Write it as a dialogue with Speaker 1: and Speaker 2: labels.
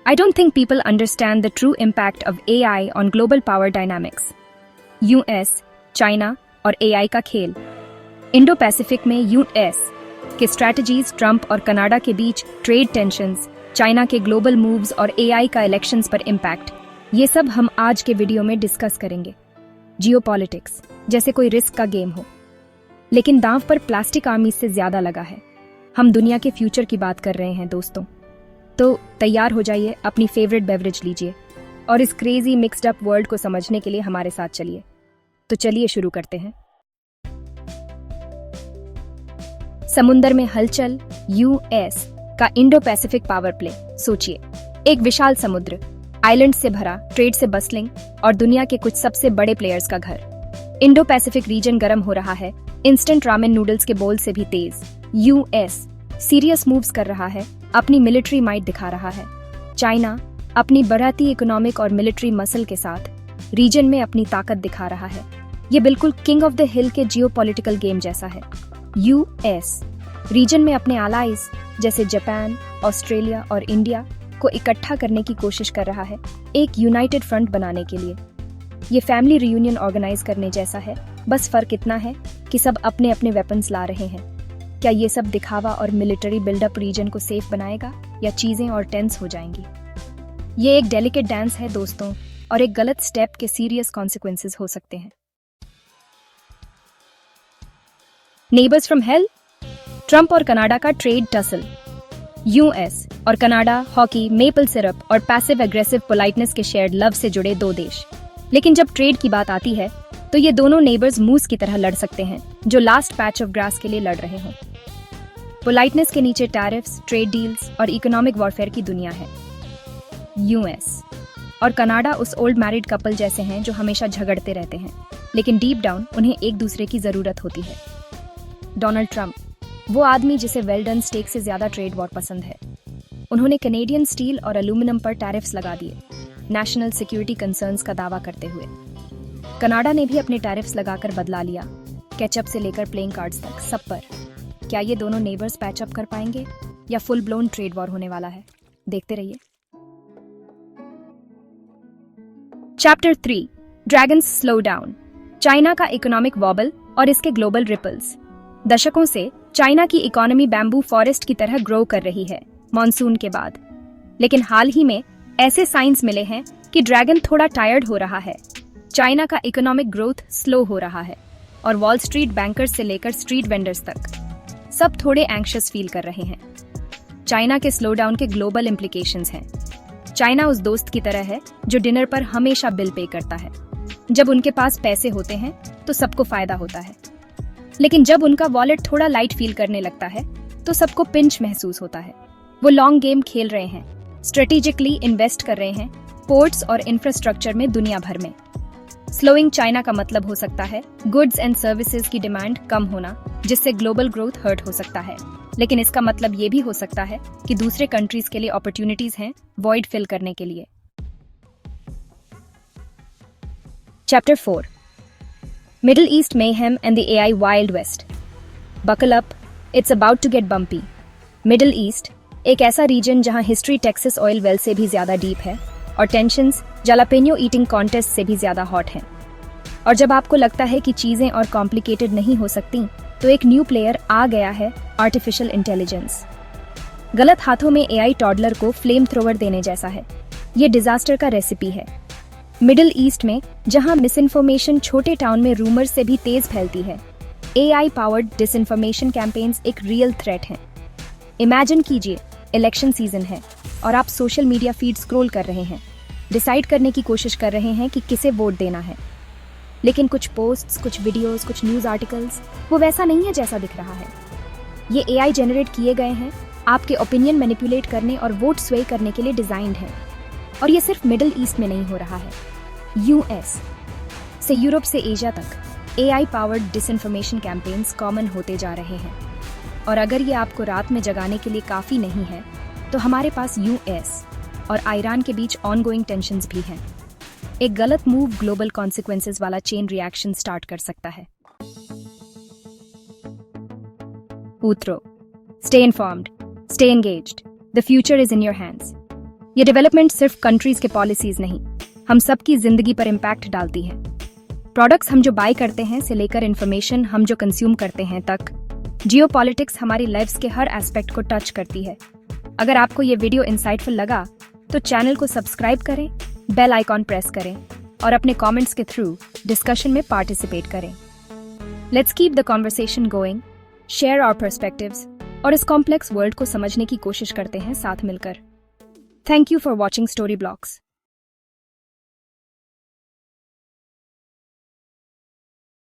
Speaker 1: I don't think people understand the true impact of AI on global power dynamics. US, China और AI का खेल। Indo Pacific में US के strategies, Trump और Canada के बीच trade tensions, China के global moves और AI का इलेक्शंस पर इम्पैक्ट, ये सब हम आज के वीडियो में डिस्कस करेंगे। जियोपॉलिटिक्स जैसे कोई रिस्क का गेम हो, लेकिन दांव पर प्लास्टिक आर्मी से ज्यादा लगा है। हम दुनिया के फ्यूचर की बात कर रहे हैं दोस्तों। तो तैयार हो जाइए, अपनी फेवरेट बेवरेज लीजिए और इस क्रेजी मिक्स्ड अप वर्ल्ड को समझने के लिए हमारे साथ चलिए। तो चलिए शुरू करते हैं। समुंदर में हलचल, यूएस का इंडो पैसिफिक पावर प्ले। सोचिए, एक विशाल समुद्र, आइलैंड से भरा, ट्रेड से बस्लिंग और दुनिया के कुछ सबसे बड़े प्लेयर्स का घर। इंडो पैसिफिक रीजन गर्म हो रहा है, इंस्टेंट रामेन नूडल्स के बोल से भी तेज। यूएस सीरियस मूव्स कर रहा है, अपनी मिलिट्री माइट दिखा रहा है। चाइना अपनी बढ़ती इकोनॉमिक और मिलिट्री मसल के साथ रीजन में अपनी ताकत दिखा रहा है। ये बिल्कुल किंग ऑफ द हिल के जियोपॉलिटिकल गेम जैसा है। यूएस रीजन में अपने अलाइज जैसे जापान, ऑस्ट्रेलिया और इंडिया को इकट्ठा करने की कोशिश कर रहा है, एक यूनाइटेड फ्रंट बनाने के लिए। ये फैमिली रियूनियन ऑर्गेनाइज करने जैसा है, बस फर्क इतना है कि सब अपने अपने वेपन्स ला रहे हैं। क्या ये सब दिखावा और मिलिट्री बिल्डअप रीजन को सेफ बनाएगा या चीजें और टेंस हो जाएंगी? ये एक डेलिकेट डांस है दोस्तों, और एक गलत स्टेप के सीरियस कॉन्सिक्वेंसेस हो सकते हैं। नेबर्स फ्रॉम हेल, ट्रंप और कनाडा का ट्रेड टसल। यूएस और कनाडा हॉकी, मेपल सिरप और पैसिव एग्रेसिव पोलाइटनेस के शेयर्ड लव से जुड़े दो देश। लेकिन जब ट्रेड की बात आती है तो ये दोनों नेबर्स मूस की तरह लड़ सकते हैं, जो लास्ट पैच ऑफ ग्रास के लिए लड़ रहे हों। पोलाइटनेस के नीचे टैरिफ्स, ट्रेड डील्स और इकोनॉमिक वॉरफेयर की दुनिया है। यूएस और कनाडा उस ओल्ड मैरिड कपल जैसे हैं जो हमेशा झगड़ते रहते हैं, लेकिन डीप डाउन उन्हें एक दूसरे की जरूरत होती है। डोनाल्ड ट्रंप, वो आदमी जिसे वेल डन स्टेक से ज्यादा ट्रेड वॉर पसंद है। उन्होंने कैनेडियन स्टील और एल्यूमिनियम पर टैरिफ्स लगा दिए, नेशनल सिक्योरिटी कंसर्न्स का दावा करते हुए। कनाडा ने भी अपने टैरिफ्स लगाकर बदला लिया, केचप से लेकर प्लेइंग कार्ड्स तक, सब पर। क्या ये दोनों नेबर्स पैचअप कर पाएंगे या फुल ब्लोन ट्रेड वॉर होने वाला है? देखते रहिए। Chapter 3, dragons slow down. China का इकोनॉमिक वॉबल और इसके ग्लोबल रिपल्स। दशकों से चाइना की इकोनॉमी बैम्बू फॉरेस्ट की तरह ग्रो कर रही है मॉनसून के बाद, लेकिन हाल ही में ऐसे साइंस मिले हैं कि ड्रैगन थोड़ा टायर्ड हो रहा है। चाइना का इकोनॉमिक ग्रोथ स्लो हो रहा है और वॉल स्ट्रीट बैंकर्स से लेकर स्ट्रीट वेंडर्स तक सब थोड़े एंग्शियस फील कर रहे हैं। चाइना के स्लो डाउन के ग्लोबल इम्प्लीकेशंस हैं। चाइना उस दोस्त की तरह है जो डिनर पर हमेशा बिल पे करता है। जब उनके पास पैसे होते हैं तो सबको फायदा होता है, लेकिन जब उनका वॉलेट थोड़ा लाइट फील करने लगता है तो सबको पिंच महसूस होता है। वो लॉन्ग गेम खेल रहे हैं, स्ट्रेटेजिकली इन्वेस्ट कर रहे हैं पोर्ट्स और इंफ्रास्ट्रक्चर में दुनिया भर में। स्लोइंग चाइना का मतलब हो सकता है गुड्स एंड सर्विसेज की डिमांड कम होना, जिससे ग्लोबल ग्रोथ हर्ट हो सकता है। लेकिन इसका मतलब ये भी हो सकता है कि दूसरे कंट्रीज के लिए अपॉर्चुनिटीज हैं वॉइड फिल करने के लिए। Chapter 4, middle east mayhem and the AI wild west. Buckle up, it's about to get bumpy. Middle east एक ऐसा रीजन जहां हिस्ट्री टेक्सास ऑयल वेल से भी ज्यादा डीप है और टेंशंस जलापेनियो ईटिंग कॉन्टेस्ट से भी ज्यादा हॉट हैं। और जब आपको लगता है कि चीजें और कॉम्प्लिकेटेड नहीं हो सकती, तो एक न्यू प्लेयर आ गया है, आर्टिफिशियल इंटेलिजेंस। गलत हाथों में एआई टॉडलर को फ्लेम थ्रोवर देने जैसा है। ये डिजास्टर का रेसिपी है। मिडिल ईस्ट में जहां मिसइंफॉर्मेशन छोटे टाउन में रूमर से भी तेज फैलती है, एआई पावर्ड डिसइंफॉर्मेशन कैंपेन्स एक रियल थ्रेट हैं। इमेजिन कीजिए, इलेक्शन सीजन है और आप सोशल मीडिया फीड स्क्रॉल कर रहे हैं, डिसाइड करने की कोशिश कर रहे हैं कि किसे वोट देना है। लेकिन कुछ पोस्ट्स, कुछ वीडियोस, कुछ न्यूज़ आर्टिकल्स वो वैसा नहीं है जैसा दिख रहा है। ये एआई जनरेट किए गए हैं, आपके ओपिनियन मैनिपुलेट करने और वोट स्वे करने के लिए डिजाइंड है। और ये सिर्फ मिडिल ईस्ट में नहीं हो रहा है। यूएस से यूरोप से एशिया तक AI powered disinformation campaigns common होते जा रहे हैं। और अगर ये आपको रात में जगाने के लिए काफ़ी नहीं है, तो हमारे पास यूएस और ईरान के बीच ऑनगोइंग टेंशंस भी हैं। एक गलत मूव ग्लोबल कॉन्सिक्वेंसेस वाला चेन रिएक्शन स्टार्ट कर सकता है। उतरो, stay informed, stay engaged. The future is in your hands. ये डेवलपमेंट सिर्फ कंट्रीज के पॉलिसीज नहीं, हम सबकी जिंदगी पर इम्पैक्ट डालती है। प्रोडक्ट्स हम जो बाय करते हैं से लेकर इन्फॉर्मेशन हम जो कंज्यूम करते हैं तक, जियोपॉलिटिक्स हमारी लाइफ्स के हर एस्पेक्ट को टच करती है। अगर आपको ये वीडियो इंसाइटफुल लगा तो चैनल को सब्सक्राइब करें, बेल आइकॉन प्रेस करें और अपने कमेंट्स के थ्रू डिस्कशन में पार्टिसिपेट करें। Let's keep the conversation going, share our perspectives और इस कॉम्प्लेक्स वर्ल्ड को समझने की कोशिश करते हैं साथ मिलकर। Thank you for watching story blocks.